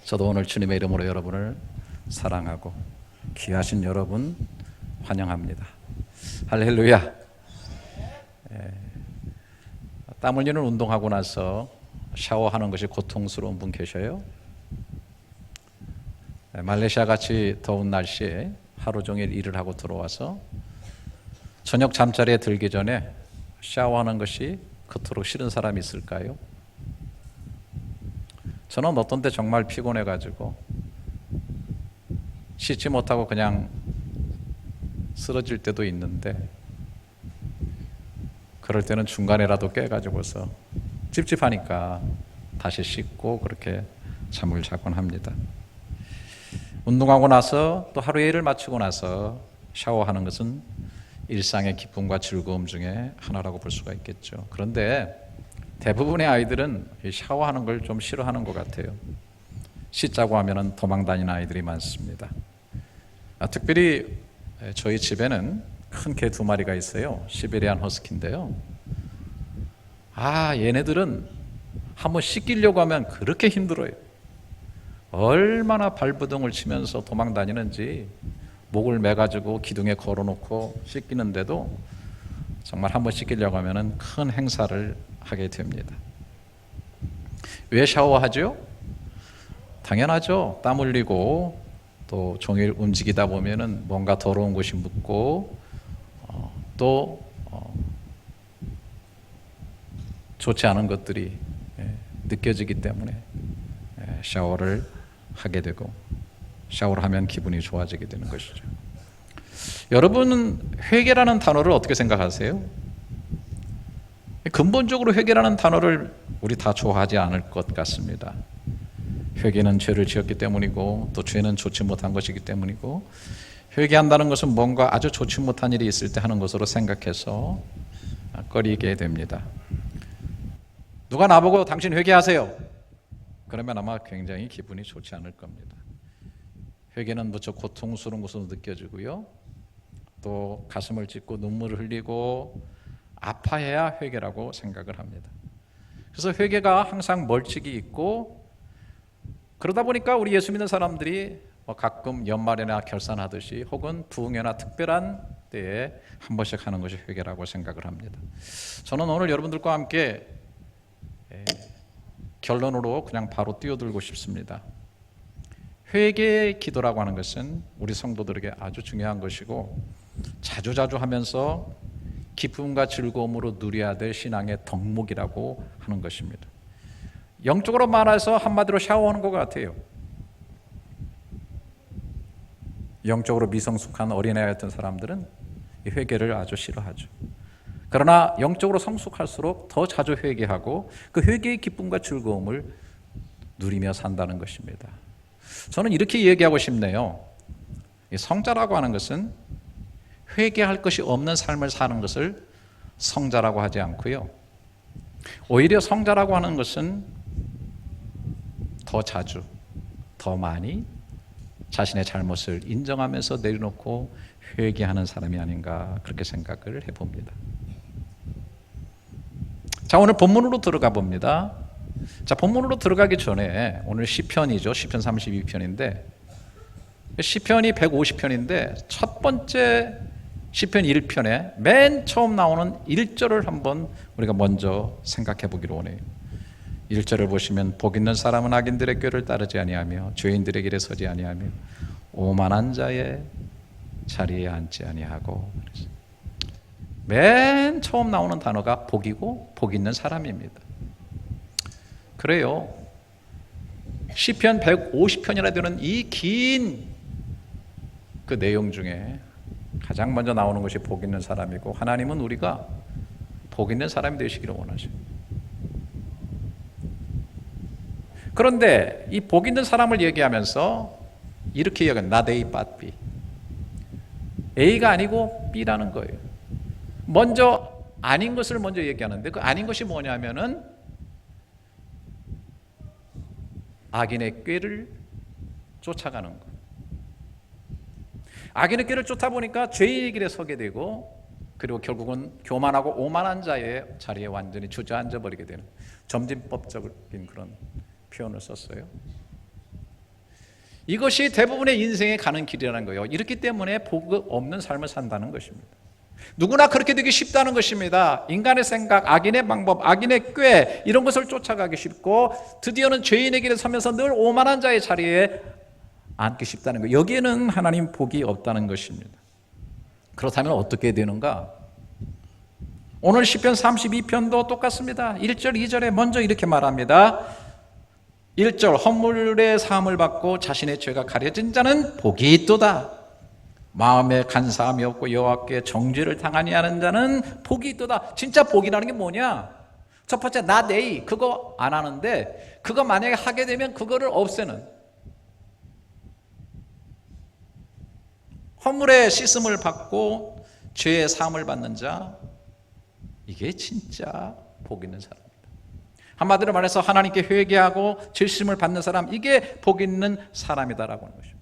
저도 오늘 주님의 이름으로 여러분을 사랑하고 귀하신 여러분 환영합니다. 할렐루야. 땀 흘리는 운동하고 나서 샤워하는 것이 고통스러운 분 계셔요? 말레이시아 같이 더운 날씨에 하루 종일 일을 하고 들어와서 저녁 잠자리에 들기 전에 샤워하는 것이 그토록 싫은 사람이 있을까요? 저는 어떤 때 정말 피곤해가지고 씻지 못하고 그냥 쓰러질 때도 있는데, 그럴 때는 중간에라도 깨가지고서 찝찝하니까 다시 씻고 그렇게 잠을 자곤 합니다. 운동하고 나서 또 하루의 일을 마치고 나서 샤워하는 것은 일상의 기쁨과 즐거움 중에 하나라고 볼 수가 있겠죠. 그런데 대부분의 아이들은 샤워하는 걸 좀 싫어하는 것 같아요. 씻자고 하면 도망다니는 아이들이 많습니다. 특별히 저희 집에는 큰 개 2마리가 있어요. 시베리안 허스키인데요. 얘네들은 한번 씻기려고 하면 그렇게 힘들어요. 얼마나 발버둥을 치면서 도망다니는지, 목을 매가지고 기둥에 걸어놓고 씻기는데도 정말 한번 씻기려고 하면 큰 행사를 하게 됩니다. 왜 샤워하죠? 당연하죠. 땀 흘리고 또 종일 움직이다 보면은 뭔가 더러운 것이 묻고 또 좋지 않은 것들이 느껴지기 때문에 샤워를 하게 되고, 샤워를 하면 기분이 좋아지게 되는 것이죠. 여러분은 회개라는 단어를 어떻게 생각하세요? 근본적으로 회개라는 단어를 우리 다 좋아하지 않을 것 같습니다. 회개는 죄를 지었기 때문이고, 또 죄는 좋지 못한 것이기 때문이고, 회개한다는 것은 뭔가 아주 좋지 못한 일이 있을 때 하는 것으로 생각해서 꺼리게 됩니다. 누가 나보고 당신 회개하세요, 그러면 아마 굉장히 기분이 좋지 않을 겁니다. 회개는 무척 고통스러운 것으로 느껴지고요, 또 가슴을 찢고 눈물을 흘리고 아파해야 회개라고 생각을 합니다. 그래서 회개가 항상 멀찍이 있고, 그러다 보니까 우리 예수 믿는 사람들이 가끔 연말이나 결산하듯이 혹은 부흥회나 특별한 때에 한 번씩 하는 것이 회개라고 생각을 합니다. 저는 오늘 여러분들과 함께 결론으로 그냥 바로 뛰어들고 싶습니다. 회개의 기도라고 하는 것은 우리 성도들에게 아주 중요한 것이고, 자주자주 하면서 기쁨과 즐거움으로 누려야 될 신앙의 덕목이라고 하는 것입니다. 영적으로 말해서 한마디로 샤워하는 것 같아요. 영적으로 미성숙한 어린애 같은 사람들은 이 회개를 아주 싫어하죠. 그러나 영적으로 성숙할수록 더 자주 회개하고 그 회개의 기쁨과 즐거움을 누리며 산다는 것입니다. 저는 이렇게 얘기하고 싶네요. 성자라고 하는 것은 회개할 것이 없는 삶을 사는 것을 성자라고 하지 않고요, 오히려 성자라고 하는 것은 더 자주, 더 많이 자신의 잘못을 인정하면서 내려놓고 회개하는 사람이 아닌가, 그렇게 생각을 해봅니다. 자, 오늘 본문으로 들어가 봅니다. 자, 본문으로 들어가기 전에 오늘 시편이죠. 시편 32편인데, 시편이 150편인데 첫 번째 시편 1편에 맨 처음 나오는 1절을 한번 우리가 먼저 생각해 보기로 원해요. 1절을 보시면, 복 있는 사람은 악인들의 꾀를 따르지 아니하며 죄인들의 길에 서지 아니하며 오만한 자의 자리에 앉지 아니하고. 맨 처음 나오는 단어가 복이고 복 있는 사람입니다. 그래요, 시편 150편이나 되는 이 긴 그 내용 중에 가장 먼저 나오는 것이 복 있는 사람이고, 하나님은 우리가 복 있는 사람이 되시기를 원하셔요. 그런데 이 복 있는 사람을 얘기하면서 이렇게 얘기해요. not A but B. A가 아니고 B라는 거예요. 먼저 아닌 것을 먼저 얘기하는데, 그 아닌 것이 뭐냐면은 악인의 꾀를 쫓아가는 것. 악인의 꾀를 쫓아 보니까 죄의 길에 서게 되고, 그리고 결국은 교만하고 오만한 자의 자리에 완전히 주저앉아 버리게 되는 점진법적인 그런 표현을 썼어요. 이것이 대부분의 인생에 가는 길이라는 거예요. 이렇기 때문에 복 없는 삶을 산다는 것입니다. 누구나 그렇게 되기 쉽다는 것입니다. 인간의 생각, 악인의 방법, 악인의 꾀 이런 것을 쫓아가기 쉽고 드디어는 죄인의 길에 서면서 늘 오만한 자의 자리에 앉기 쉽다는 거예요. 여기에는 하나님 복이 없다는 것입니다. 그렇다면 어떻게 되는가? 오늘 시편 32편도 똑같습니다. 1절, 2절에 먼저 이렇게 말합니다. 1절, 허물의 사함을 받고 자신의 죄가 가려진 자는 복이 있도다. 마음에 간사함이 없고 여호와께 정죄를 당하니 하는 자는 복이 있도다. 진짜 복이라는 게 뭐냐? 첫 번째, 나 내이 그거 안 하는데 그거 만약에 하게 되면 그거를 없애는, 허물의 씻음을 받고 죄의 사함을 받는 자, 이게 진짜 복 있는 사람입니다. 한마디로 말해서 하나님께 회개하고 죄심을 받는 사람, 이게 복 있는 사람이다라고 하는 것입니다.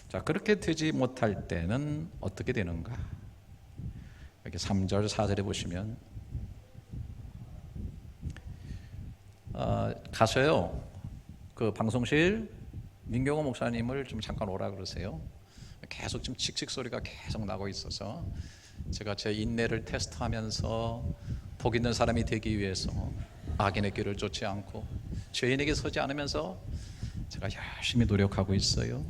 자, 그렇게 되지 못할 때는 어떻게 되는가? 여기 3절, 4절에 보시면 가서요, 그 방송실 민경호 목사님을 좀 잠깐 오라 그러세요. 계속 좀 칙칙 소리가 계속 나고 있어서 제가 제 인내를 테스트하면서 복 있는 사람이 되기 위해서 악인의 길을 쫓지 않고 죄인에게 서지 않으면서 제가 열심히 노력하고 있어요.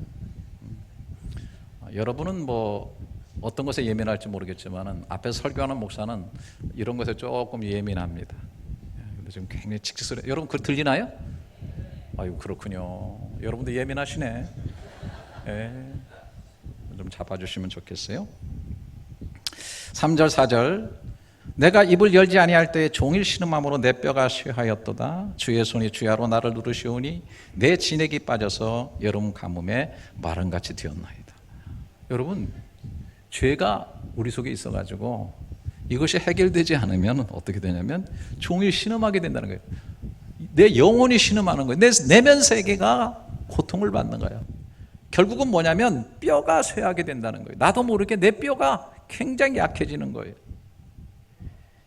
여러분은 뭐 어떤 것에 예민할지 모르겠지만 앞에서 설교하는 목사는 이런 것에 조금 예민합니다. 근데 지금 굉장히 칙칙 소리, 여러분 그 들리나요? 아유, 그렇군요. 여러분도 예민하시네. 네. 좀 잡아주시면 좋겠어요. 3절 4절, 내가 입을 열지 아니할 때에 종일 신음함으로 내 뼈가 쇠하였도다. 주의 손이 주야로 나를 누르시오니 내 진액이 빠져서 여름 가뭄에 마른같이 되었나이다. 여러분, 죄가 우리 속에 있어가지고 이것이 해결되지 않으면 어떻게 되냐면 종일 신음하게 된다는 거예요. 내 영혼이 신음하는 거예요. 내 내면 세계가 고통을 받는 거예요. 결국은 뭐냐면 뼈가 쇠하게 된다는 거예요. 나도 모르게 내 뼈가 굉장히 약해지는 거예요.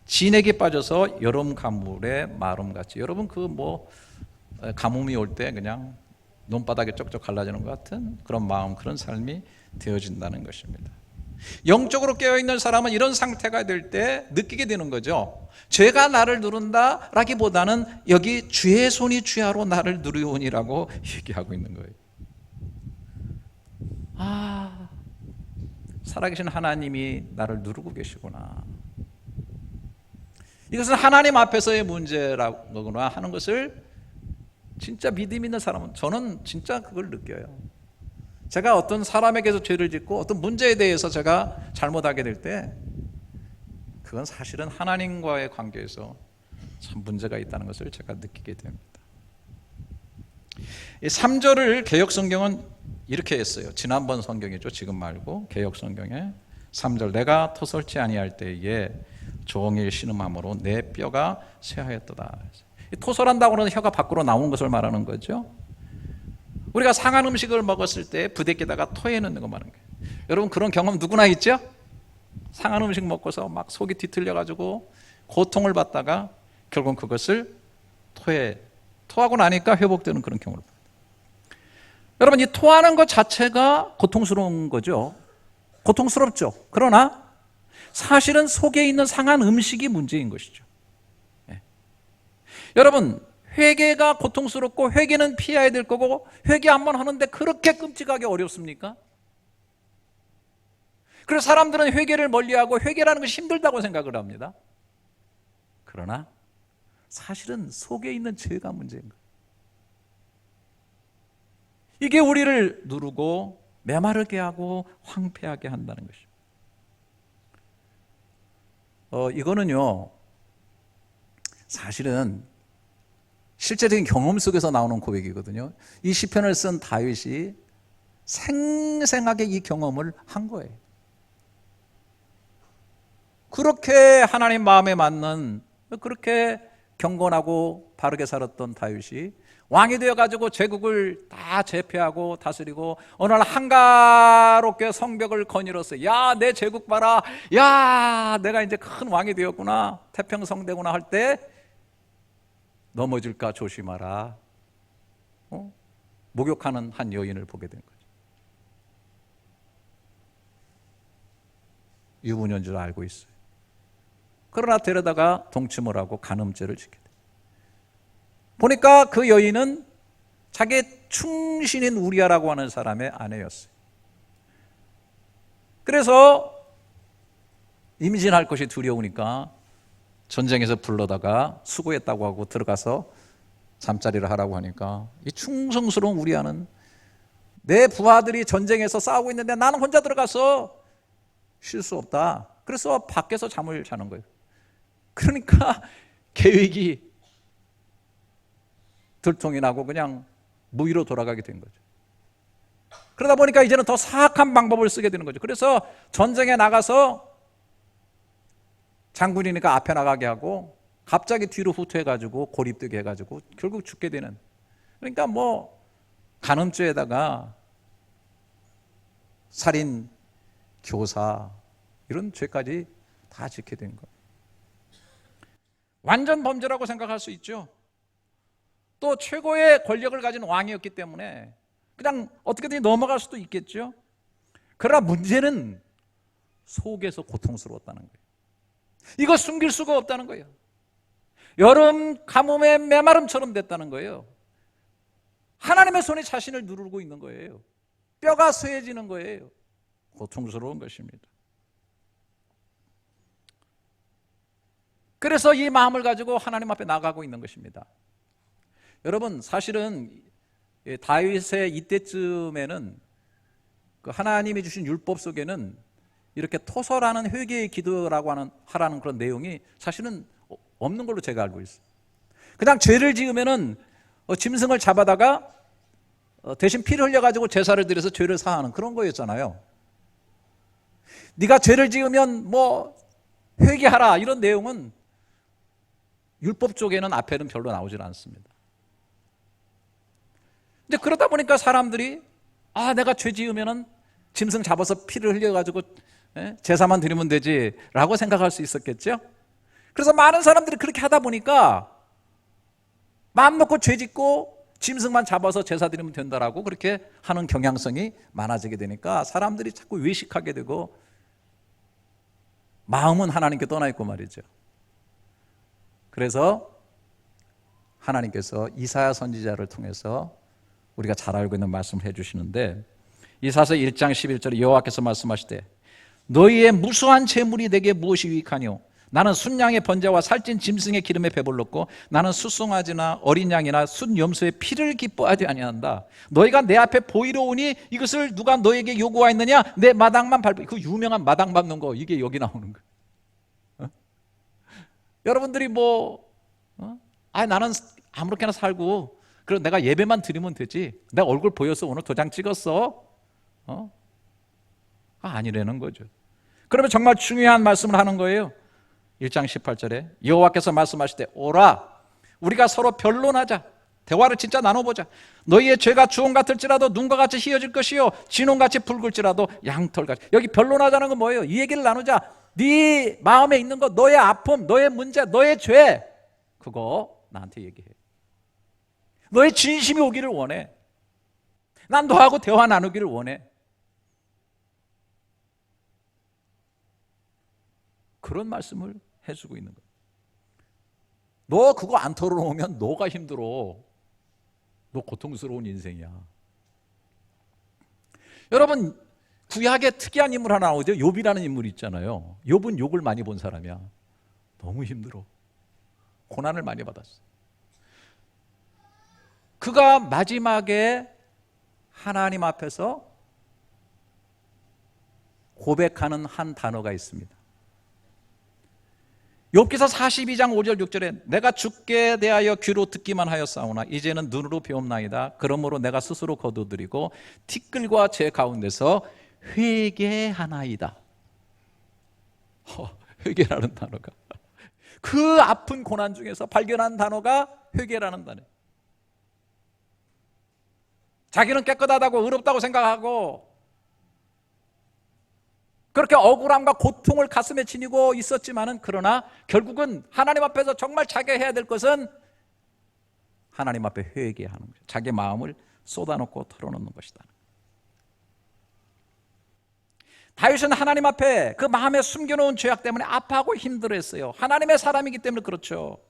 진액이 빠져서 여름 가물에 마름같이. 여러분 그 뭐 가뭄이 올 때 그냥 눈바닥에 쪽쪽 갈라지는 것 같은 그런 마음, 그런 삶이 되어진다는 것입니다. 영적으로 깨어있는 사람은 이런 상태가 될 때 느끼게 되는 거죠. 죄가 나를 누른다 라기보다는 여기 주의 손이 주야로 나를 누르오니라고 얘기하고 있는 거예요. 아, 살아계신 하나님이 나를 누르고 계시구나. 이것은 하나님 앞에서의 문제라거나 하는 것을 진짜 믿음 있는 사람은, 저는 진짜 그걸 느껴요. 제가 어떤 사람에게서 죄를 짓고 어떤 문제에 대해서 제가 잘못하게 될 때 그건 사실은 하나님과의 관계에서 참 문제가 있다는 것을 제가 느끼게 됩니다. 이 3절을 개역성경은 이렇게 했어요. 지난번 성경이죠. 지금 말고 개역성경에 3절, 내가 토설지 아니할 때에 종일 신음함으로 내 뼈가 쇠하였도다. 토설한다고 하는 혀가 밖으로 나오는 것을 말하는 거죠. 우리가 상한 음식을 먹었을 때 부대끼다가 토해 넣는 거 말하는 거예요. 여러분 그런 경험 누구나 있죠? 상한 음식 먹고서 막 속이 뒤틀려가지고 고통을 받다가 결국은 그것을 토하고 나니까 회복되는 그런 경우를 봐요. 여러분 이 토하는 것 자체가 고통스러운 거죠. 고통스럽죠. 그러나 사실은 속에 있는 상한 음식이 문제인 것이죠. 네. 여러분 회개가 고통스럽고 회개는 피해야 될 거고 회개 한번 하는데 그렇게 끔찍하게 어렵습니까? 그래서 사람들은 회개를 멀리하고 회개라는 것이 힘들다고 생각을 합니다. 그러나 사실은 속에 있는 죄가 문제인 거예요. 이게 우리를 누르고 메마르게 하고 황폐하게 한다는 것입니다. 이거는요 사실은 실제적인 경험 속에서 나오는 고백이거든요. 이 시편을 쓴 다윗이 생생하게 이 경험을 한 거예요. 그렇게 하나님 마음에 맞는, 그렇게 경건하고 바르게 살았던 다윗이 왕이 되어가지고 제국을 다 제패하고 다스리고 어느 날 한가롭게 성벽을 거닐었어요. 야, 내 제국 봐라. 야, 내가 이제 큰 왕이 되었구나. 태평성대구나 할 때 넘어질까 조심하라. 목욕하는 한 여인을 보게 된 거죠. 유부녀인 줄 알고 있어요. 그러나 데려다가 동침을 하고 간음죄를 지게 돼요. 보니까 그 여인은 자기의 충신인 우리아라고 하는 사람의 아내였어요. 그래서 임신할 것이 두려우니까 전쟁에서 불러다가 수고했다고 하고 들어가서 잠자리를 하라고 하니까 이 충성스러운 우리아는 내 부하들이 전쟁에서 싸우고 있는데 나는 혼자 들어가서 쉴 수 없다. 그래서 밖에서 잠을 자는 거예요. 그러니까 계획이 들통이 나고 그냥 무위로 돌아가게 된 거죠. 그러다 보니까 이제는 더 사악한 방법을 쓰게 되는 거죠. 그래서 전쟁에 나가서 장군이니까 앞에 나가게 하고 갑자기 뒤로 후퇴해가지고 고립되게 해가지고 결국 죽게 되는, 그러니까 뭐 간음죄에다가 살인, 교사 이런 죄까지 다 짓게 된 거예요. 완전 범죄라고 생각할 수 있죠. 또 최고의 권력을 가진 왕이었기 때문에 그냥 어떻게든 넘어갈 수도 있겠죠. 그러나 문제는 속에서 고통스러웠다는 거예요. 이거 숨길 수가 없다는 거예요. 여름 가뭄에 메마름처럼 됐다는 거예요. 하나님의 손이 자신을 누르고 있는 거예요. 뼈가 쇠해지는 거예요. 고통스러운 것입니다. 그래서 이 마음을 가지고 하나님 앞에 나가고 있는 것입니다. 여러분, 사실은 다윗의 이때쯤에는 그 하나님이 주신 율법 속에는 이렇게 토설하는 회개의 기도라고 하라는 그런 내용이 사실은 없는 걸로 제가 알고 있어요. 그냥 죄를 지으면은 짐승을 잡아다가 대신 피를 흘려가지고 제사를 드려서 죄를 사하는 그런 거였잖아요. 네가 죄를 지으면 뭐 회개하라 이런 내용은 율법 쪽에는 앞에는 별로 나오질 않습니다. 근데 그러다 보니까 사람들이 내가 죄 지으면은 짐승 잡아서 피를 흘려가지고 제사만 드리면 되지라고 생각할 수 있었겠죠. 그래서 많은 사람들이 그렇게 하다 보니까 마음 놓고 죄 짓고 짐승만 잡아서 제사 드리면 된다라고 그렇게 하는 경향성이 많아지게 되니까 사람들이 자꾸 외식하게 되고 마음은 하나님께 떠나 있고 말이죠. 그래서 하나님께서 이사야 선지자를 통해서 우리가 잘 알고 있는 말씀을 해주시는데, 이사서 1장 11절에 여호와께서 말씀하시되 너희의 무수한 재물이 내게 무엇이 유익하뇨? 나는 순양의 번제와 살찐 짐승의 기름에 배불렀고 나는 숫송아지나 어린 양이나 순염소의 피를 기뻐하지 아니한다. 너희가 내 앞에 보이러 오니 이것을 누가 너에게 요구하였느냐? 내 마당만 밟고, 그 유명한 마당 밟는 거, 이게 여기 나오는 거예요. 여러분들이 나는 아무렇게나 살고 그럼 내가 예배만 드리면 되지, 내 얼굴 보여서 오늘 도장 찍었어? 아니라는 거죠. 그러면 정말 중요한 말씀을 하는 거예요. 1장 18절에 여호와께서 말씀하실 때 오라 우리가 서로 변론하자, 대화를 진짜 나눠보자. 너희의 죄가 주홍 같을지라도 눈과 같이 희어질 것이요 진홍같이 붉을지라도 양털같이. 여기 변론하자는 건 뭐예요? 이 얘기를 나누자. 네 마음에 있는 거, 너의 아픔, 너의 문제, 너의 죄, 그거 나한테 얘기해. 너의 진심이 오기를 원해. 난 너하고 대화 나누기를 원해. 그런 말씀을 해주고 있는 거예요. 너 그거 안 털어놓으면 너가 힘들어. 너 고통스러운 인생이야. 여러분, 구약에 특이한 인물 하나 나오죠. 욥이라는 인물이 있잖아요. 욥은 욕을 많이 본 사람이야. 너무 힘들어. 고난을 많이 받았어. 그가 마지막에 하나님 앞에서 고백하는 한 단어가 있습니다. 욥기서 42장 5절 6절에 내가 주께 대하여 귀로 듣기만 하였사오나 이제는 눈으로 배움나이다. 그러므로 내가 스스로 거두드리고 티끌과 제 가운데서 회개하나이다. 회개라는 단어가, 그 아픈 고난 중에서 발견한 단어가 회개라는 단어예요. 자기는 깨끗하다고 의롭다고 생각하고 그렇게 억울함과 고통을 가슴에 지니고 있었지만은, 그러나 결국은 하나님 앞에서 정말 자기가 해야 될 것은 하나님 앞에 회개하는 거예요. 자기 마음을 쏟아놓고 털어놓는 것이다. 다윗은 하나님 앞에 그 마음에 숨겨놓은 죄악 때문에 아파하고 힘들어했어요. 하나님의 사람이기 때문에 그렇죠.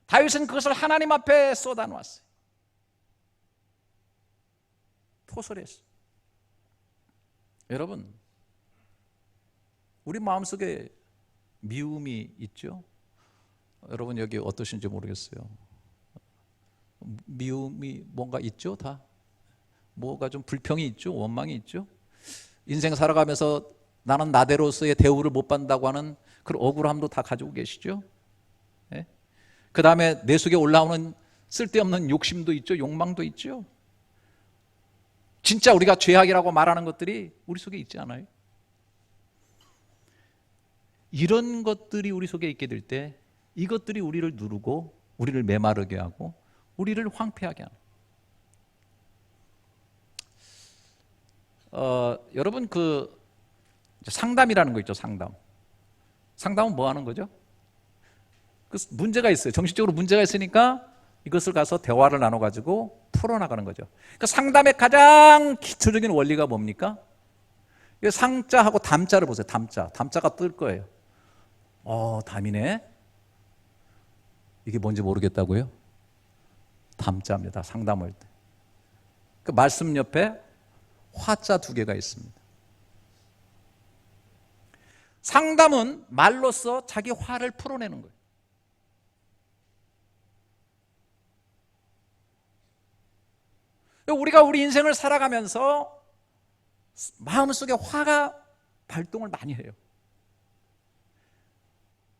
다윗은 그것을 하나님 앞에 쏟아놓았어요. 토설했어요. 여러분, 우리 마음속에 미움이 있죠? 여러분 여기 어떠신지 모르겠어요. 미움이 뭔가 있죠? 다 뭐가 좀 불평이 있죠? 원망이 있죠? 인생 살아가면서 나는 나대로서의 대우를 못 받는다고 하는 그런 억울함도 다 가지고 계시죠? 네? 그 다음에 내 속에 올라오는 쓸데없는 욕심도 있죠? 욕망도 있죠? 진짜 우리가 죄악이라고 말하는 것들이 우리 속에 있지 않아요? 이런 것들이 우리 속에 있게 될 때 이것들이 우리를 누르고 우리를 메마르게 하고 우리를 황폐하게 하는. 여러분 그 상담이라는 거 있죠. 상담은 뭐 하는 거죠? 그 문제가 있어요. 정신적으로 문제가 있으니까 이것을 가서 대화를 나눠가지고 풀어나가는 거죠. 그 상담의 가장 기초적인 원리가 뭡니까? 상자하고 담자를 보세요. 담자가 뜰 거예요. 담이네. 이게 뭔지 모르겠다고요? 담자입니다. 상담할 때. 그 말씀 옆에 화자 2개가 있습니다. 상담은 말로써 자기 화를 풀어내는 거예요. 우리가 우리 인생을 살아가면서 마음속에 화가 발동을 많이 해요.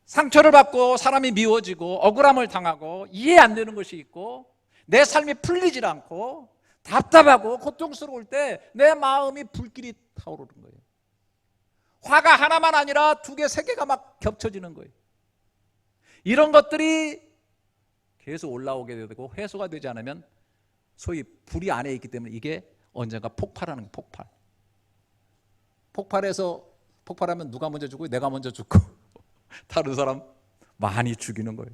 상처를 받고 사람이 미워지고 억울함을 당하고 이해 안 되는 것이 있고 내 삶이 풀리질 않고 답답하고 고통스러울 때 내 마음이 불길이 타오르는 거예요. 화가 하나만 아니라 2개, 3개가 막 겹쳐지는 거예요. 이런 것들이 계속 올라오게 되고 해소가 되지 않으면 소위 불이 안에 있기 때문에 이게 언젠가 폭발하는 거예요. 폭발하면 누가 먼저 죽고 내가 먼저 죽고 다른 사람 많이 죽이는 거예요.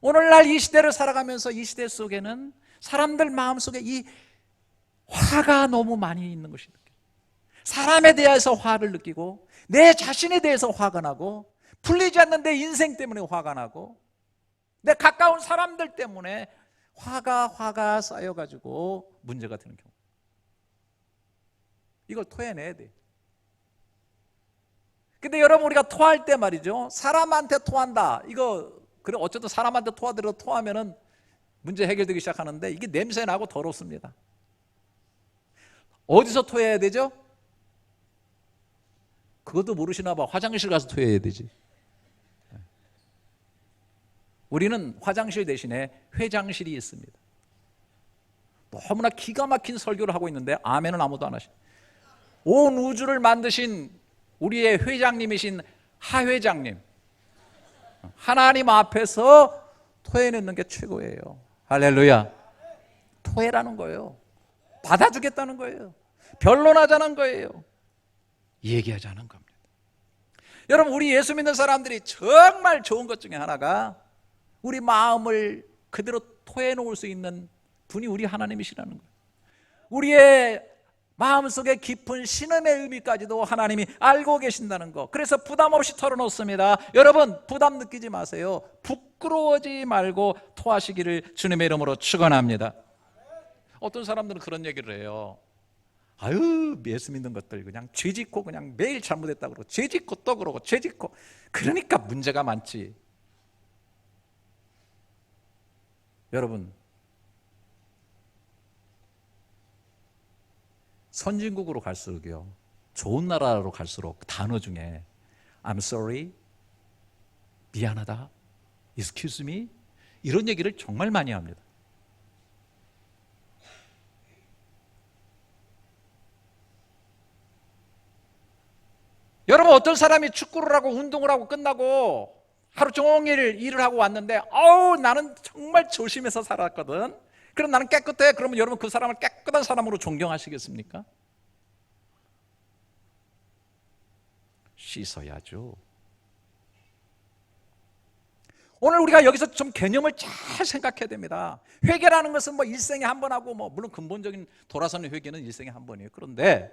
오늘날 이 시대를 살아가면서 이 시대 속에는 사람들 마음속에 이 화가 너무 많이 있는 것이 느껴요. 사람에 대해서 화를 느끼고 내 자신에 대해서 화가 나고 풀리지 않는 내 인생 때문에 화가 나고 내 가까운 사람들 때문에 화가 쌓여가지고 문제가 되는 경우. 이걸 토해내야 돼. 근데 여러분 우리가 토할 때 말이죠, 사람한테 토한다. 이거 그래 어쨌든 사람한테 토하더라도 토하면은 문제 해결되기 시작하는데 이게 냄새 나고 더럽습니다. 어디서 토해야 되죠? 그것도 모르시나 봐. 화장실 가서 토해야 되지. 우리는 화장실 대신에 회장실이 있습니다. 너무나 기가 막힌 설교를 하고 있는데 아멘은 아무도 안 하시죠. 온 우주를 만드신 우리의 회장님이신 하회장님, 하나님 앞에서 토해내는 게 최고예요. 할렐루야. 토해라는 거예요. 받아주겠다는 거예요. 변론하자는 거예요. 얘기하자는 겁니다. 여러분 우리 예수 믿는 사람들이 정말 좋은 것 중에 하나가 우리 마음을 그대로 토해놓을 수 있는 분이 우리 하나님이시라는 거예요. 우리의 마음속에 깊은 신음의 의미까지도 하나님이 알고 계신다는 거. 그래서 부담 없이 털어놓습니다. 여러분 부담 느끼지 마세요. 부끄러워지 말고 토하시기를 주님의 이름으로 축원합니다. 어떤 사람들은 그런 얘기를 해요. 아유 예수 믿는 것들 그냥 죄짓고 그냥 매일 잘못했다 그러고 죄짓고 또 그러고 죄짓고 그러니까 문제가 많지. 여러분 선진국으로 갈수록요, 좋은 나라로 갈수록 단어 중에 I'm sorry, 미안하다, excuse me 이런 얘기를 정말 많이 합니다. 여러분 어떤 사람이 축구를 하고 운동을 하고 끝나고 하루 종일 일을 하고 왔는데 나는 정말 조심해서 살았거든. 그럼 나는 깨끗해. 그러면 여러분 그 사람을 깨끗한 사람으로 존경하시겠습니까? 씻어야죠. 오늘 우리가 여기서 좀 개념을 잘 생각해야 됩니다. 회개라는 것은 뭐 일생에 한 번 하고, 뭐 물론 근본적인 돌아서는 회개는 일생에 한 번이에요. 그런데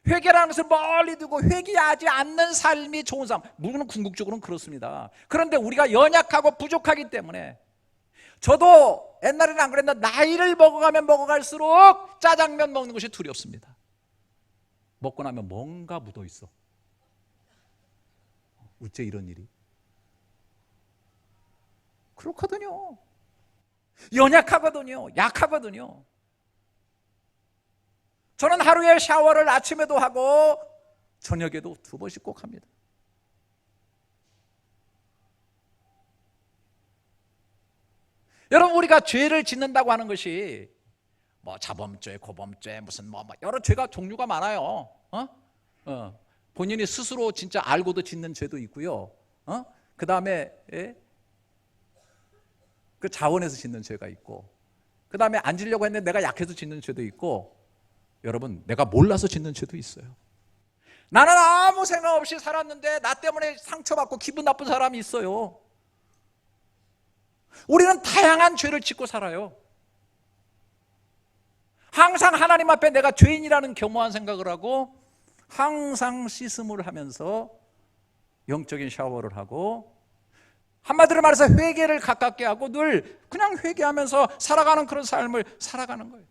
회개라는 것을 멀리 두고 회개하지 않는 삶이 좋은 삶, 물론 궁극적으로는 그렇습니다. 그런데 우리가 연약하고 부족하기 때문에, 저도 옛날에는 안 그랬는데 나이를 먹어가면 먹어갈수록 짜장면 먹는 것이 두렵습니다. 먹고 나면 뭔가 묻어 있어. 어째 이런 일이? 그렇거든요. 연약하거든요. 약하거든요. 저는 하루에 샤워를 아침에도 하고 저녁에도 2번씩 꼭 합니다. 여러분, 우리가 죄를 짓는다고 하는 것이 뭐 자범죄, 고범죄, 무슨 뭐 여러 죄가 종류가 많아요. 본인이 스스로 진짜 알고도 짓는 죄도 있고요. 그 다음에 그 자원해서 짓는 죄가 있고, 그 다음에 안 지려고 했는데 내가 약해서 짓는 죄도 있고, 여러분, 내가 몰라서 짓는 죄도 있어요. 나는 아무 생각 없이 살았는데 나 때문에 상처받고 기분 나쁜 사람이 있어요. 우리는 다양한 죄를 짓고 살아요. 항상 하나님 앞에 내가 죄인이라는 겸허한 생각을 하고, 항상 씻음을 하면서 영적인 샤워를 하고, 한마디로 말해서 회개를 가깝게 하고 늘 그냥 회개하면서 살아가는 그런 삶을 살아가는 거예요.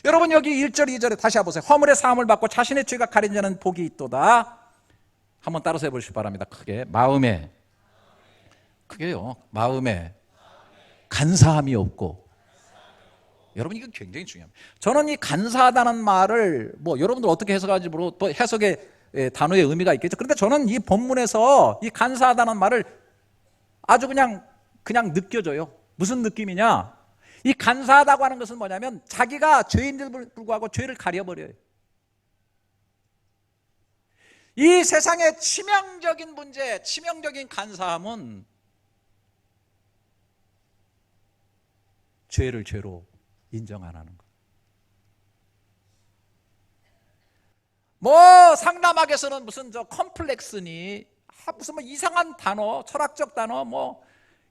여러분, 여기 1절 2절에 다시 해보세요. 허물의 사함을 받고 자신의 죄가 가린 자는 복이 있도다. 한번 따라서 해보시기 바랍니다. 크게. 마음에, 크게요, 마음에 간사함이 없고. 여러분, 이거 굉장히 중요합니다. 저는 이 간사하다는 말을 뭐 여러분들 어떻게 해석하는지 모르고 또 해석의 단어의 의미가 있겠죠. 그런데 저는 이 본문에서 이 간사하다는 말을 아주 그냥 느껴져요. 무슨 느낌이냐? 이 간사하다고 하는 것은 뭐냐면 자기가 죄인들 불구하고 죄를 가려버려요. 이 세상의 치명적인 문제, 치명적인 간사함은 죄를 죄로 인정 안 하는 것. 뭐 상담학에서는 무슨 저 컴플렉스니 무슨 뭐 이상한 단어, 철학적 단어, 뭐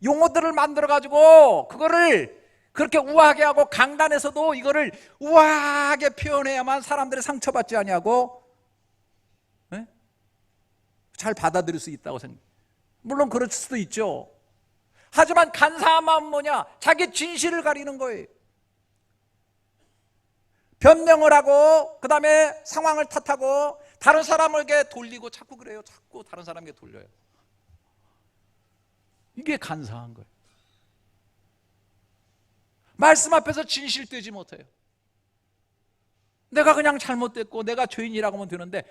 용어들을 만들어 가지고 그거를 그렇게 우아하게 하고, 강단에서도 이거를 우아하게 표현해야만 사람들이 상처받지 아니하고 잘 받아들일 수 있다고 생각해요. 물론 그럴 수도 있죠. 하지만 간사한 마음은 뭐냐? 자기 진실을 가리는 거예요. 변명을 하고, 그 다음에 상황을 탓하고, 다른 사람에게 돌리고, 자꾸 그래요. 자꾸 다른 사람에게 돌려요. 이게 간사한 거예요. 말씀 앞에서 진실되지 못해요. 내가 그냥 잘못됐고 내가 죄인이라고 하면 되는데,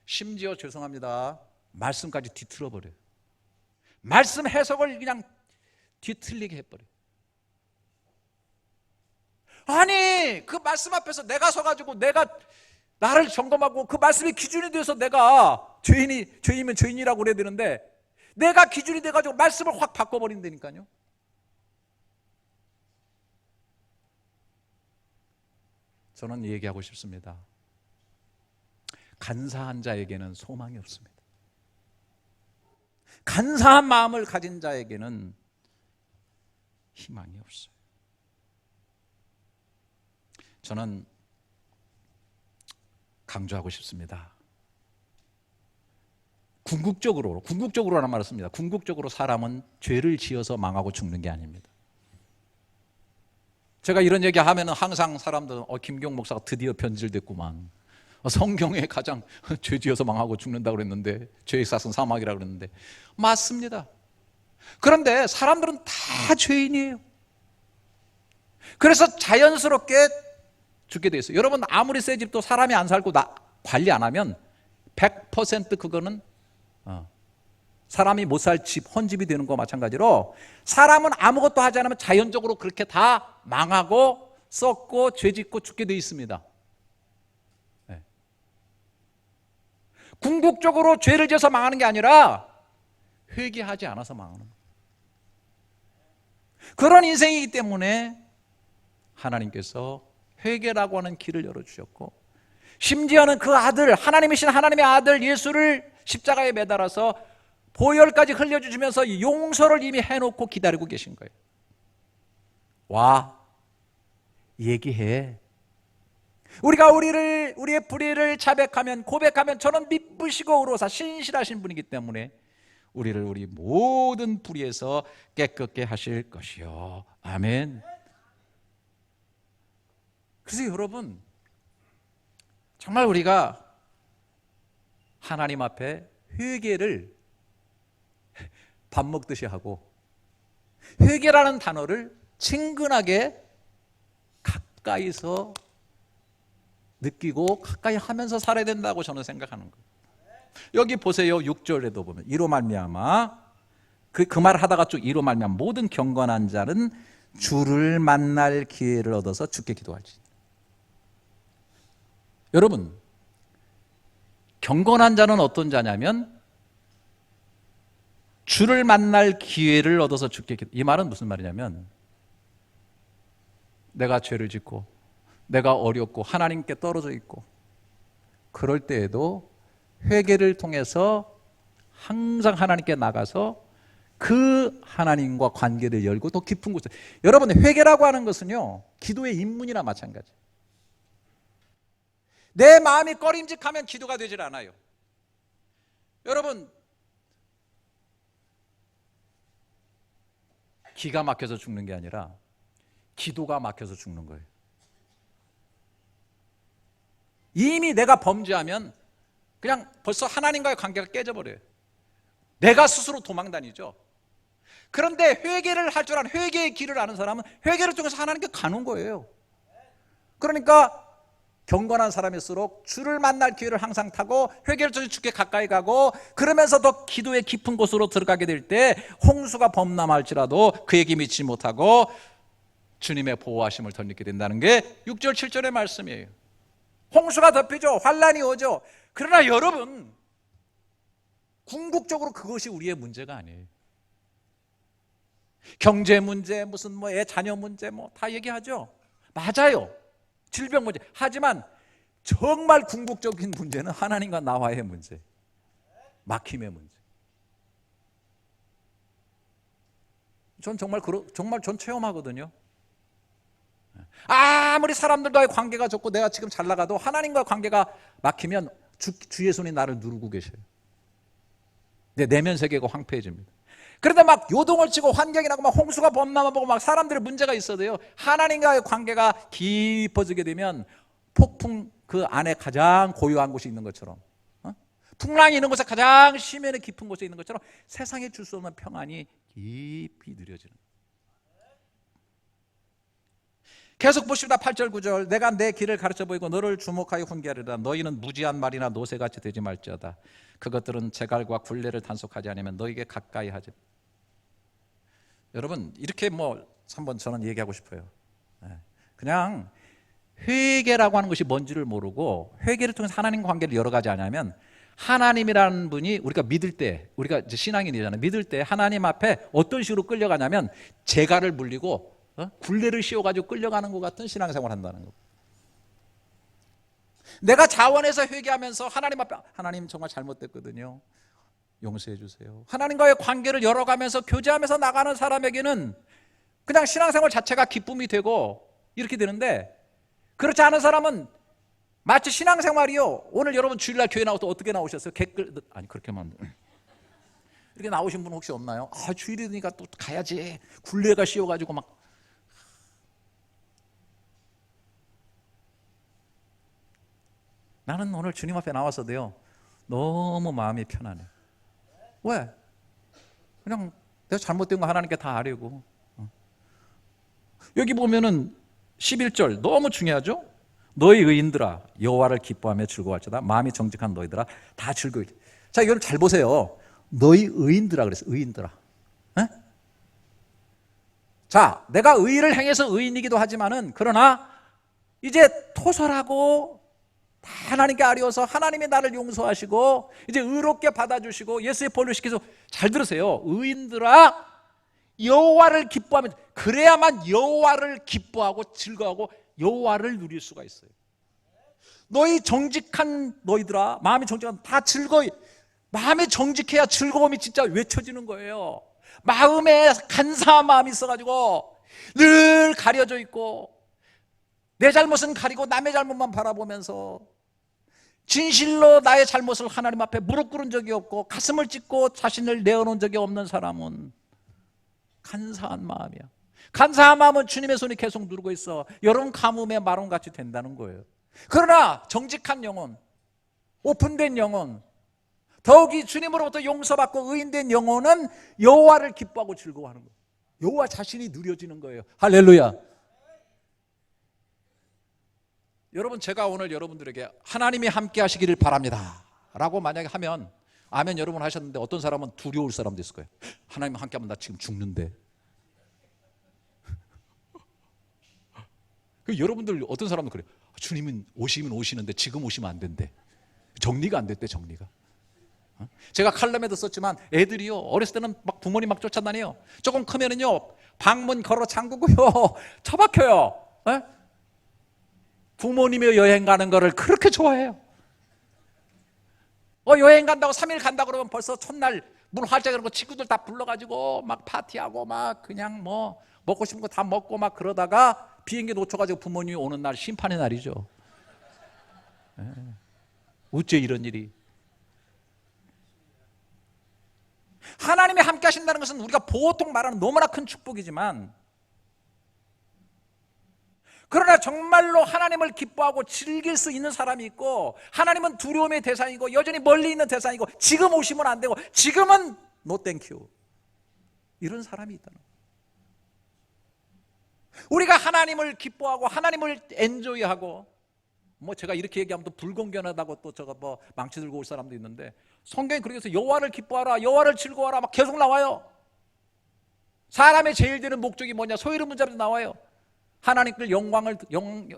심지어 죄송합니다, 말씀까지 뒤틀어 버려요. 말씀 해석을 그냥 뒤틀리게 해버려요. 아니, 그 말씀 앞에서 내가 서가지고 내가 나를 점검하고 그 말씀이 기준이 돼서 내가 죄인이면 죄인이라고 그래야 되는데, 내가 기준이 돼가지고 말씀을 확 바꿔버린다니까요. 저는 얘기하고 싶습니다. 간사한 자에게는 소망이 없습니다. 간사한 마음을 가진 자에게는 희망이 없어요. 저는 강조하고 싶습니다. 궁극적으로라는 말을 씁니다. 궁극적으로 사람은 죄를 지어서 망하고 죽는 게 아닙니다. 제가 이런 얘기 하면 항상 사람들은 김경 목사가 드디어 변질됐구만. 성경에 가장 죄 지어서 망하고 죽는다고 그랬는데, 죄의 싹은 사망이라고 그랬는데, 맞습니다. 그런데 사람들은 다 죄인이에요. 그래서 자연스럽게 죽게 돼 있어요. 여러분, 아무리 새 집도 사람이 안 살고 관리 안 하면 100% 그거는 사람이 못 살 집, 헌집이 되는 거와 마찬가지로, 사람은 아무것도 하지 않으면 자연적으로 그렇게 다 망하고 썩고 죄짓고 죽게 돼 있습니다. 네. 궁극적으로 죄를 지어서 망하는 게 아니라 회개하지 않아서 망하는 거예요. 그런 인생이기 때문에 하나님께서 회개라고 하는 길을 열어주셨고, 심지어는 그 아들, 하나님이신 하나님의 아들 예수를 십자가에 매달아서 보혈까지 흘려주시면서 용서를 이미 해놓고 기다리고 계신 거예요. 와, 얘기해. 우리가 우리의 불의를 자백하면, 고백하면 저는 미쁘시고 의로사 신실하신 분이기 때문에 우리를 우리 모든 불의에서 깨끗게 하실 것이요. 아멘. 그래서 여러분, 정말 우리가 하나님 앞에 회개를 밥 먹듯이 하고, 회개라는 단어를 친근하게 가까이서 느끼고 가까이 하면서 살아야 된다고 저는 생각하는 거예요. 여기 보세요. 6절에도 보면 이로 말미암아, 그 말 하다가 쭉 이로 말미암아 모든 경건한 자는 주를 만날 기회를 얻어서 주께 기도할지. 여러분, 경건한 자는 어떤 자냐면 주를 만날 기회를 얻어서 주께 기도. 이 말은 무슨 말이냐면, 내가 죄를 짓고 내가 어렵고 하나님께 떨어져 있고 그럴 때에도 회개를 통해서 항상 하나님께 나가서 그 하나님과 관계를 열고 더 깊은 곳에, 여러분 회개라고 하는 것은요 기도의 입문이나 마찬가지. 내 마음이 꺼림직하면 기도가 되질 않아요. 여러분, 기가 막혀서 죽는 게 아니라 기도가 막혀서 죽는 거예요. 이미 내가 범죄하면 그냥 벌써 하나님과의 관계가 깨져버려요. 내가 스스로 도망다니죠. 그런데 회개를 할 줄 아는, 회개의 길을 아는 사람은 회개를 통해서 하나님께 가는 거예요. 그러니까 경건한 사람일수록 주를 만날 기회를 항상 타고 회개를 통해서 주께 가까이 가고, 그러면서 더 기도의 깊은 곳으로 들어가게 될 때 홍수가 범람할지라도 그에게 미치지 못하고 주님의 보호하심을 덧입게 된다는 게 6절 7절의 말씀이에요. 홍수가 덮이죠. 환란이 오죠. 그러나 여러분, 궁극적으로 그것이 우리의 문제가 아니에요. 경제 문제, 무슨 애 자녀 문제 다 얘기하죠. 맞아요. 질병 문제. 하지만 정말 궁극적인 문제는 하나님과 나와의 문제, 막힘의 문제. 전 정말 전 체험하거든요. 아무리 사람들과의 관계가 좋고 내가 지금 잘 나가도 하나님과의 관계가 막히면 주의 손이 나를 누르고 계셔요. 내 내면 세계가 황폐해집니다. 그러다 막 요동을 치고 환경이 나고 막 홍수가 범람하고 막 사람들의 문제가 있어도요, 하나님과의 관계가 깊어지게 되면 폭풍 그 안에 가장 고요한 곳이 있는 것처럼, 풍랑이 있는 곳에 가장 심연의 깊은 곳에 있는 것처럼 세상에 줄 수 없는 평안이 깊이 느려지는. 계속 보십니다. 8절 9절. 내가 내 길을 가르쳐 보이고 너를 주목하여 훈계하리라. 너희는 무지한 말이나 노새같이 되지 말지어다. 그것들은 재갈과 굴레를 단속하지 않으면 너에게 가까이 하지. 여러분, 이렇게 한번 저는 얘기하고 싶어요. 그냥 회개라고 하는 것이 뭔지를 모르고 회개를 통해서 하나님과 관계를 열어가지 않으면, 하나님이라는 분이 우리가 믿을 때, 우리가 이제 신앙인이잖아요. 믿을 때 하나님 앞에 어떤 식으로 끌려가냐면 재갈을 물리고 굴레를 씌워가지고 끌려가는 것 같은 신앙생활을 한다는 거. 내가 자원해서 회개하면서 하나님 앞에, 하나님 정말 잘못됐거든요, 용서해 주세요, 하나님과의 관계를 열어가면서 교제하면서 나가는 사람에게는 그냥 신앙생활 자체가 기쁨이 되고 이렇게 되는데, 그렇지 않은 사람은 마치 신앙생활이요, 오늘 여러분 주일날 교회 나올 때 어떻게 나오셨어요? 아니 그렇게만 이렇게 나오신 분 혹시 없나요? 주일이니까 또 가야지, 굴레가 씌워가지고 막. 나는 오늘 주님 앞에 나와서도요 너무 마음이 편안해. 왜? 그냥 내가 잘못된 거 하나님께 다 아뢰고. 여기 보면은 11절 너무 중요하죠. 너희 의인들아 여호와를 기뻐하며 즐거워할지어다. 마음이 정직한 너희들아 다 즐거워. 자, 이걸 잘 보세요. 너희 의인들아 그랬어. 의인들아. 에? 자, 내가 의를 행해서 의인이기도 하지만은, 그러나 이제 토설하고 하나님께 아뢰어서 하나님이 나를 용서하시고 이제 의롭게 받아주시고 예수의 본을 시켜서, 잘 들으세요. 의인들아 여호와를 기뻐하면, 그래야만 여호와를 기뻐하고 즐거워하고 여호와를 누릴 수가 있어요. 너희 정직한 너희들아, 마음이 정직한 다 즐거이. 마음이 정직해야 즐거움이 진짜 외쳐지는 거예요. 마음에 간사한 마음이 있어가지고 늘 가려져 있고 내 잘못은 가리고 남의 잘못만 바라보면서 진실로 나의 잘못을 하나님 앞에 무릎 꿇은 적이 없고 가슴을 찢고 자신을 내어놓은 적이 없는 사람은 간사한 마음이야. 간사한 마음은 주님의 손이 계속 누르고 있어. 여러분 가뭄에 마름같이 된다는 거예요. 그러나 정직한 영혼, 오픈된 영혼, 더욱이 주님으로부터 용서받고 의인된 영혼은 여호와를 기뻐하고 즐거워하는 거예요. 여호와 자신이 누려지는 거예요. 할렐루야. 여러분, 제가 오늘 여러분들에게 하나님이 함께 하시기를 바랍니다 라고 만약에 하면 아멘 여러분 하셨는데 어떤 사람은 두려울 사람도 있을 거예요. 하나님 함께 하면 나 지금 죽는데. 여러분들 어떤 사람은 그래요. 주님은 오시면 오시는데 지금 오시면 안 된대. 정리가 안 됐대. 정리가. 제가 칼럼에도 썼지만 애들이요 어렸을 때는 막 부모님 막 쫓아다녀요. 조금 크면은요 방문 걸어 잠그고요 처박혀요. 에? 부모님이 여행 가는 거를 그렇게 좋아해요. 여행 간다고 3일 간다고 그러면 벌써 첫날 문 활짝 열고 친구들 다 불러가지고 막 파티하고 막 그냥 뭐 먹고 싶은 거 다 먹고 막 그러다가 비행기 놓쳐가지고 부모님이 오는 날 심판의 날이죠. 어째 이런 일이. 하나님이 함께 하신다는 것은 우리가 보통 말하는 너무나 큰 축복이지만 그러나 정말로 하나님을 기뻐하고 즐길 수 있는 사람이 있고 하나님은 두려움의 대상이고 여전히 멀리 있는 대상이고 지금 오시면 안 되고 지금은 노 땡큐 이런 사람이 있다는 거예요. 우리가 하나님을 기뻐하고 하나님을 엔조이하고 뭐 제가 이렇게 얘기하면 또 불공견하다고 또 저거 뭐 망치 들고 올 사람도 있는데 성경이 그렇게 해서 여호와를 기뻐하라 여호와를 즐거워하라 막 계속 나와요. 사람의 제일 되는 목적이 뭐냐 소위를 문자로 나와요. 하나님께 영광을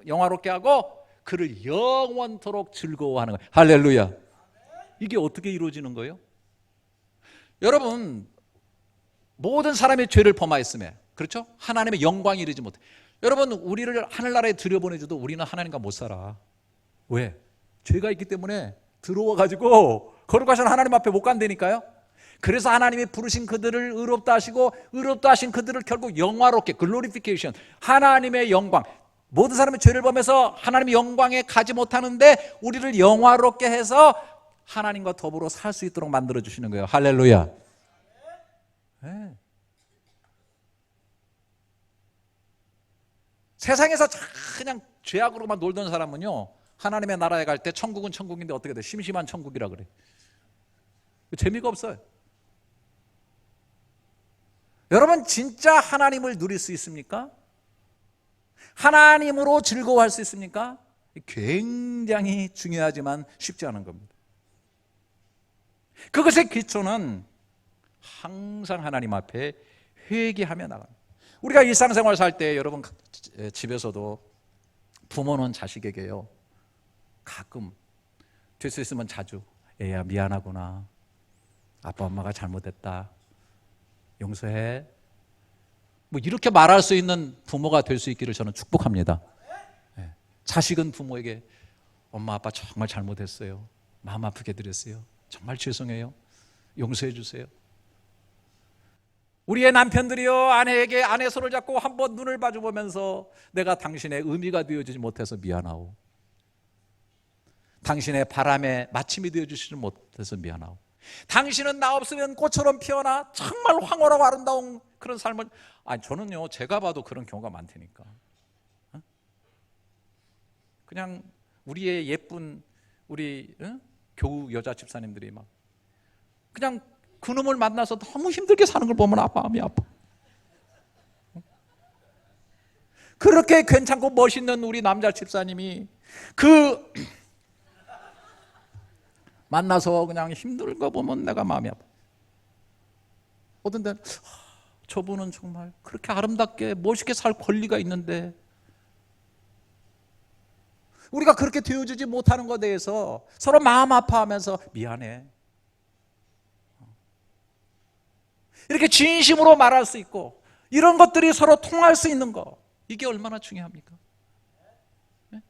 영화롭게 하고 그를 영원토록 즐거워하는 거예요. 할렐루야. 이게 어떻게 이루어지는 거예요? 여러분 모든 사람이 죄를 범하였음에 그렇죠? 하나님의 영광이 이르지 못해. 여러분 우리를 하늘나라에 들여보내줘도 우리는 하나님과 못 살아. 왜? 죄가 있기 때문에 들어와가지고 거룩하신 하나님 앞에 못 간다니까요. 그래서 하나님이 부르신 그들을 의롭다 하시고 의롭다 하신 그들을 결국 영화롭게 글로리피케이션 하나님의 영광 모든 사람이 죄를 범해서 하나님의 영광에 가지 못하는데 우리를 영화롭게 해서 하나님과 더불어 살 수 있도록 만들어 주시는 거예요. 할렐루야. 네. 세상에서 그냥 죄악으로만 놀던 사람은요 하나님의 나라에 갈 때 천국은 천국인데 어떻게 돼? 심심한 천국이라 그래. 재미가 없어요. 여러분 진짜 하나님을 누릴 수 있습니까? 하나님으로 즐거워할 수 있습니까? 굉장히 중요하지만 쉽지 않은 겁니다. 그것의 기초는 항상 하나님 앞에 회개하며 나갑니다. 우리가 일상생활 살 때 여러분 집에서도 부모는 자식에게요 가끔 될 수 있으면 자주 애야 미안하구나 아빠 엄마가 잘못했다 용서해 뭐 이렇게 말할 수 있는 부모가 될 수 있기를 저는 축복합니다. 자식은 부모에게 엄마 아빠 정말 잘못했어요 마음 아프게 드렸어요 정말 죄송해요 용서해 주세요. 우리의 남편들이요 아내에게 아내 손을 잡고 한번 눈을 마주보면서 내가 당신의 의미가 되어주지 못해서 미안하오 당신의 바람에 마침이 되어주시지 못해서 미안하오 당신은 나 없으면 꽃처럼 피어나 정말 황홀하고 아름다운 그런 삶을 아니 저는요 제가 봐도 그런 경우가 많다니까. 그냥 우리의 예쁜 우리 교우 여자 집사님들이 막 그냥 그놈을 만나서 너무 힘들게 사는 걸 보면 마음이 아파. 그렇게 괜찮고 멋있는 우리 남자 집사님이 그 만나서 그냥 힘든 거 보면 내가 마음이 아파. 어떤 데는 저분은 정말 그렇게 아름답게 멋있게 살 권리가 있는데 우리가 그렇게 되어주지 못하는 것에 대해서 서로 마음 아파하면서 미안해 이렇게 진심으로 말할 수 있고 이런 것들이 서로 통할 수 있는 거 이게 얼마나 중요합니까? 네?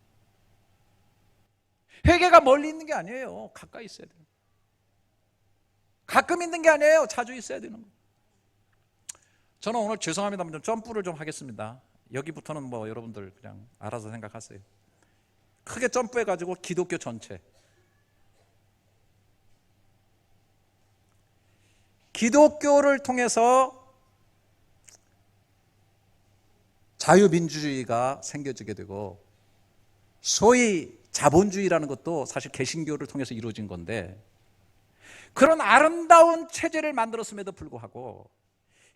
회개가 멀리 있는 게 아니에요. 가까이 있어야 돼요. 가끔 있는 게 아니에요. 자주 있어야 되는 거예요. 저는 오늘 죄송합니다만 좀 점프를 좀 하겠습니다. 여기부터는 뭐 여러분들 그냥 알아서 생각하세요. 크게 점프해가지고 기독교 전체, 기독교를 통해서 자유민주주의가 생겨지게 되고, 소위 자본주의라는 것도 사실 개신교를 통해서 이루어진 건데, 그런 아름다운 체제를 만들었음에도 불구하고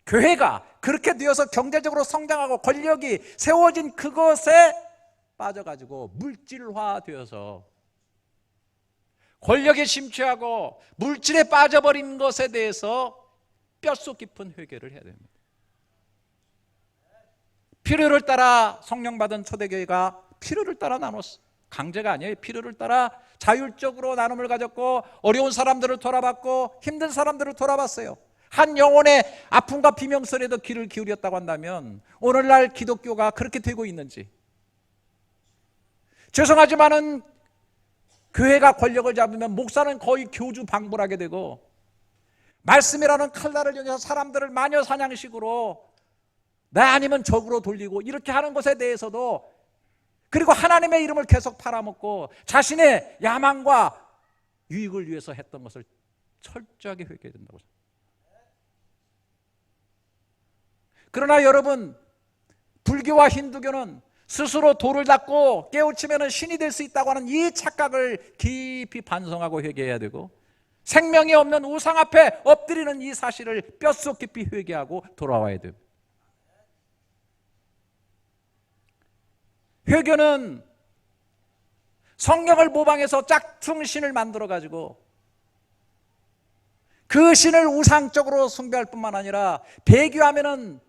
교회가 그렇게 되어서 경제적으로 성장하고 권력이 세워진 그것에 빠져가지고 물질화되어서 권력에 심취하고 물질에 빠져버린 것에 대해서 뼛속 깊은 회개를 해야 됩니다. 필요를 따라 성령 받은 초대교회가 필요를 따라 나눴어. 강제가 아니에요. 필요를 따라 자율적으로 나눔을 가졌고, 어려운 사람들을 돌아봤고, 힘든 사람들을 돌아봤어요. 한 영혼의 아픔과 비명소리에도 귀를 기울였다고 한다면 오늘날 기독교가 그렇게 되고 있는지. 죄송하지만은 교회가 권력을 잡으면 목사는 거의 교주 방불하게 되고, 말씀이라는 칼날을 이용해서 사람들을 마녀 사냥식으로 나 아니면 적으로 돌리고 이렇게 하는 것에 대해서도, 그리고 하나님의 이름을 계속 팔아먹고 자신의 야망과 유익을 위해서 했던 것을 철저하게 회개해야 된다고 생각합니다. 그러나 여러분, 불교와 힌두교는 스스로 돌을 닦고 깨우치면 신이 될 수 있다고 하는 이 착각을 깊이 반성하고 회개해야 되고, 생명이 없는 우상 앞에 엎드리는 이 사실을 뼛속 깊이 회개하고 돌아와야 돼요. 회개는 성경을 모방해서 짝퉁 신을 만들어 가지고 그 신을 우상적으로 숭배할 뿐만 아니라, 배교하면은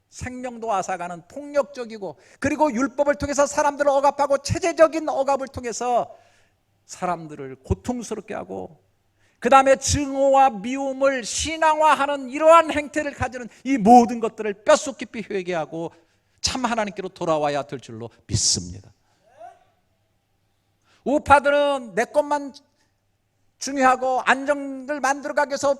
생명도 앗아가는 폭력적이고, 그리고 율법을 통해서 사람들을 억압하고 체제적인 억압을 통해서 사람들을 고통스럽게 하고, 그 다음에 증오와 미움을 신앙화하는 이러한 행태를 가지는 이 모든 것들을 뼛속 깊이 회개하고 참 하나님께로 돌아와야 될 줄로 믿습니다. 우파들은 내 것만 중요하고 안정을 만들어가기 위해서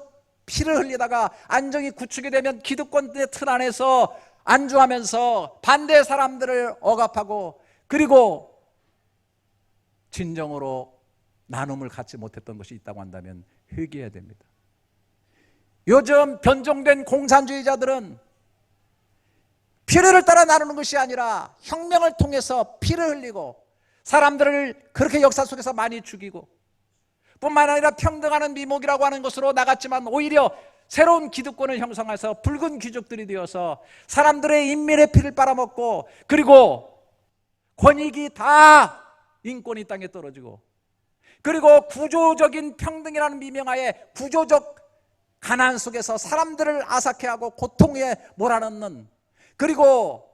피를 흘리다가 안정이 구축이 되면 기득권의 틀 안에서 안주하면서 반대 사람들을 억압하고, 그리고 진정으로 나눔을 갖지 못했던 것이 있다고 한다면 회개해야 됩니다. 요즘 변종된 공산주의자들은 필요를 따라 나누는 것이 아니라 혁명을 통해서 피를 흘리고 사람들을 그렇게 역사 속에서 많이 죽이고, 뿐만 아니라 평등하는 미목이라고 하는 것으로 나갔지만 오히려 새로운 기득권을 형성해서 붉은 귀족들이 되어서 사람들의 인민의 피를 빨아먹고, 그리고 권익이 다 인권이 땅에 떨어지고, 그리고 구조적인 평등이라는 미명하에 구조적 가난 속에서 사람들을 아삭해하고 고통에 몰아넣는, 그리고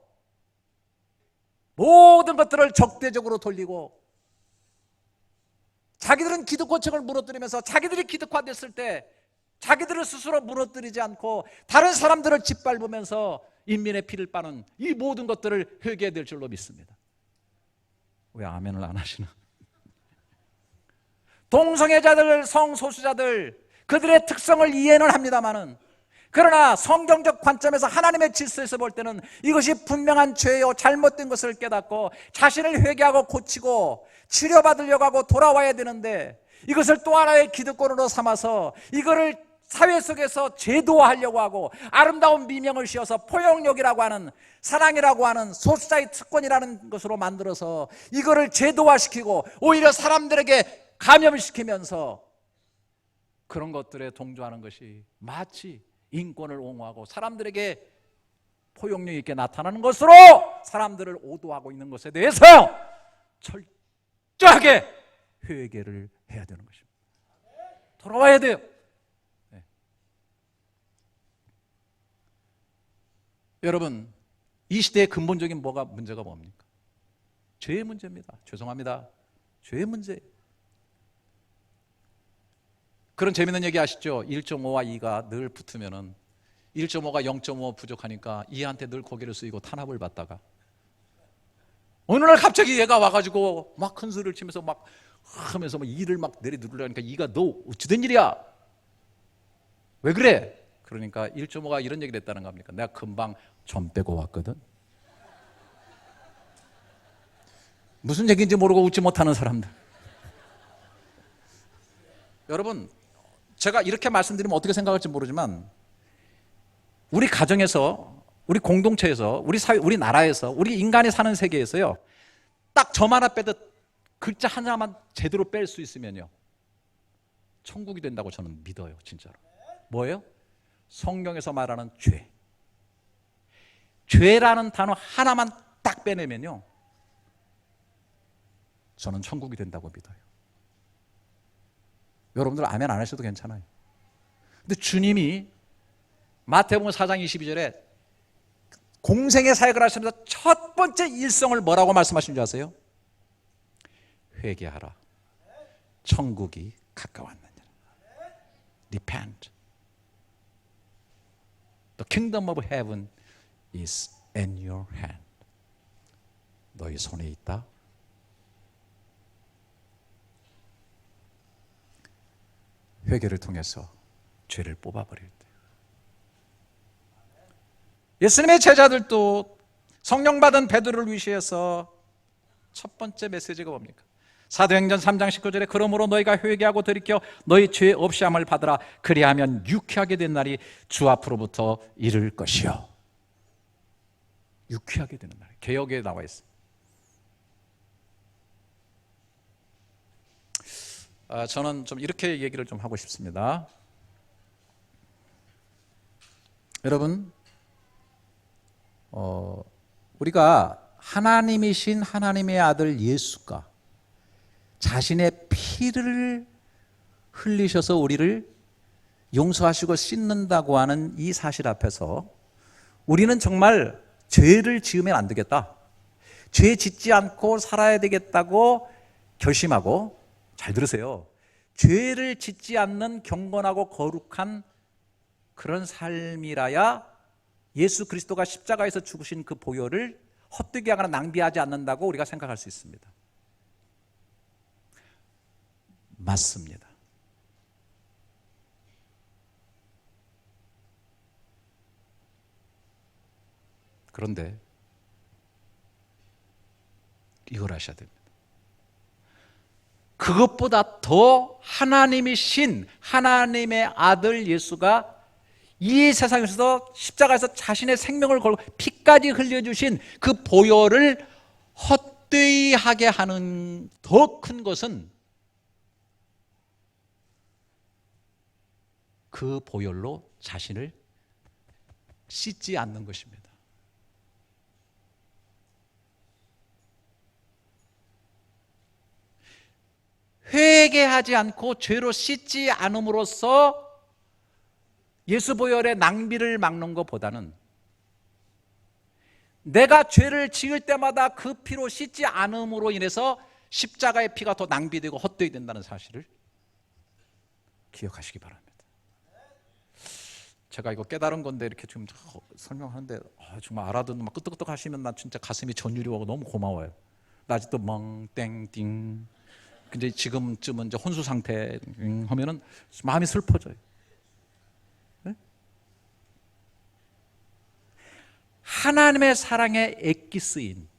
모든 것들을 적대적으로 돌리고, 자기들은 기득권층을 무너뜨리면서 자기들이 기득화됐을 때 자기들을 스스로 무너뜨리지 않고 다른 사람들을 짓밟으면서 인민의 피를 빠는 이 모든 것들을 회개해야 될 줄로 믿습니다. 왜 아멘을 안 하시나? 동성애자들, 성소수자들, 그들의 특성을 이해는 합니다마는, 그러나 성경적 관점에서 하나님의 질서에서 볼 때는 이것이 분명한 죄요, 잘못된 것을 깨닫고 자신을 회개하고 고치고 치료받으려고 하고 돌아와야 되는데, 이것을 또 하나의 기득권으로 삼아서 이거를 사회 속에서 제도화하려고 하고 아름다운 미명을 씌워서 포용력이라고 하는, 사랑이라고 하는 소수자의 특권이라는 것으로 만들어서 이거를 제도화시키고 오히려 사람들에게 감염시키면서 그런 것들에 동조하는 것이 마치 인권을 옹호하고 사람들에게 포용력 있게 나타나는 것으로 사람들을 오도하고 있는 것에 대해서 철저하게 회개를 해야 되는 것입니다. 돌아와야 돼요. 네. 여러분, 이 시대의 근본적인 문제가 뭡니까? 죄의 문제입니다. 죄송합니다. 죄의 문제예요. 그런 재밌는 얘기 아시죠? 1.5와 2가 늘 붙으면은 1.5가 0.5 부족하니까 2한테 늘 고개를 숙이고 탄압을 받다가 어느 날 갑자기 얘가 와가지고 막 큰 소리를 치면서 막 하면서 막 2를 막 내리누르려니까 2가 너 어찌된 일이야? 왜 그래? 그러니까 1.5가 이런 얘기를 했다는 겁니까? 내가 금방 좀 빼고 왔거든. 무슨 얘기인지 모르고 웃지 못하는 사람들. 여러분, 제가 이렇게 말씀드리면 어떻게 생각할지 모르지만 우리 가정에서, 우리 공동체에서, 우리 사회, 우리 나라에서, 우리 인간이 사는 세계에서요, 딱 점 하나 빼듯 글자 하나만 제대로 뺄 수 있으면요, 천국이 된다고 저는 믿어요. 진짜로. 뭐예요? 성경에서 말하는 죄. 죄라는 단어 하나만 딱 빼내면요, 저는 천국이 된다고 믿어요. 여러분들 아멘 안 하셔도 괜찮아요. 근데 주님이 마태복음 4장 22절에 공생의 사역을 하시면서 첫 번째 일성을 뭐라고 말씀하신 줄 아세요? 회개하라. 천국이 가까웠느니라. Repent. The kingdom of heaven is in your hand. 너희 손에 있다. 회개를 통해서 죄를 뽑아버릴 때, 예수님의 제자들도 성령 받은 베드로를 위시해서 첫 번째 메시지가 뭡니까? 사도행전 3장 19절에 그러므로 너희가 회개하고 돌이켜 너희 죄 없이함을 받으라. 그리하면 유쾌하게 된 날이 주 앞으로부터 이를 것이요. 유쾌하게 되는 날. 개역에 나와 있어요. 저는 좀 이렇게 얘기를 좀 하고 싶습니다. 여러분, 우리가 하나님이신 하나님의 아들 예수가 자신의 피를 흘리셔서 우리를 용서하시고 씻는다고 하는 이 사실 앞에서 우리는 정말 죄를 지으면 안 되겠다, 죄 짓지 않고 살아야 되겠다고 결심하고, 잘 들으세요, 죄를 짓지 않는 경건하고 거룩한 그런 삶이라야 예수 그리스도가 십자가에서 죽으신 그 보혈을 헛되게 하거나 낭비하지 않는다고 우리가 생각할 수 있습니다. 맞습니다. 그런데 이걸 하셔야 됩니다. 그것보다 더 하나님이신 하나님의 아들 예수가 이 세상에서도 십자가에서 자신의 생명을 걸고 피까지 흘려주신 그 보혈을 헛되이 하게 하는 더 큰 것은 그 보혈로 자신을 씻지 않는 것입니다. 회개하지 않고 죄로 씻지 않음으로써 예수 보혈의 낭비를 막는 것보다는 내가 죄를 지을 때마다 그 피로 씻지 않음으로 인해서 십자가의 피가 더 낭비되고 헛되이 된다는 사실을 기억하시기 바랍니다. 제가 이거 깨달은 건데 이렇게 지금 설명하는데 정말 알아듣는 막 끄떡끄떡 하시면 나 진짜 가슴이 전율이 오고 너무 고마워요. 나 아직도 멍땡띵. 근데 지금쯤은 이제 혼수 상태 하면은 마음이 슬퍼져요. 네? 하나님의 사랑에 애기 쓰인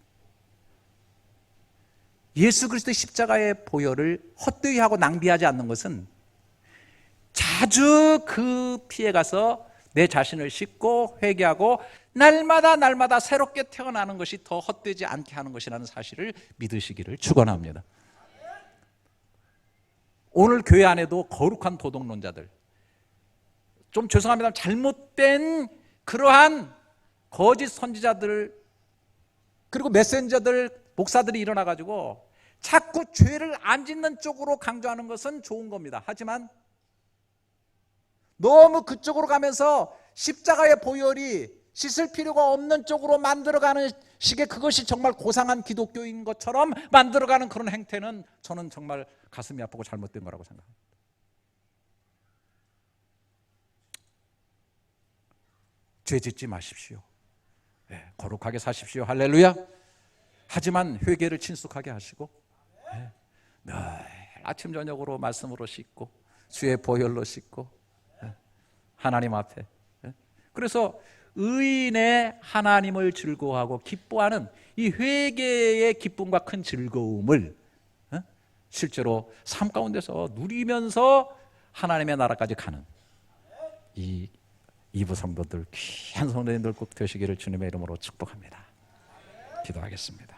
예수 그리스도의 십자가의 보혈을 헛되이 하고 낭비하지 않는 것은 자주 그 피에 가서 내 자신을 씻고 회개하고 날마다 새롭게 태어나는 것이 더 헛되지 않게 하는 것이라는 사실을 믿으시기를 축원합니다. 오늘 교회 안에도 거룩한 도덕론자들, 좀 죄송합니다, 잘못된 그러한 거짓 선지자들 그리고 메신저들, 목사들이 일어나가지고 자꾸 죄를 안 짓는 쪽으로 강조하는 것은 좋은 겁니다. 하지만 너무 그쪽으로 가면서 십자가의 보혈이 씻을 필요가 없는 쪽으로 만들어가는 식의, 그것이 정말 고상한 기독교인 것처럼 만들어가는 그런 행태는 저는 정말 가슴이 아프고 잘못된 거라고 생각합니다. 죄 짓지 마십시오. 네, 거룩하게 사십시오. 할렐루야. 하지만 회개를 친숙하게 하시고 늘 아침 저녁으로 말씀으로 씻고 주의 보혈로 씻고 하나님 앞에. 그래서 의인의 하나님을 즐거워하고 기뻐하는 이 회개의 기쁨과 큰 즐거움을 실제로 삶 가운데서 누리면서 하나님의 나라까지 가는 이 이부 성도들, 귀한 성도님들 꼭 되시기를 주님의 이름으로 축복합니다. 기도하겠습니다.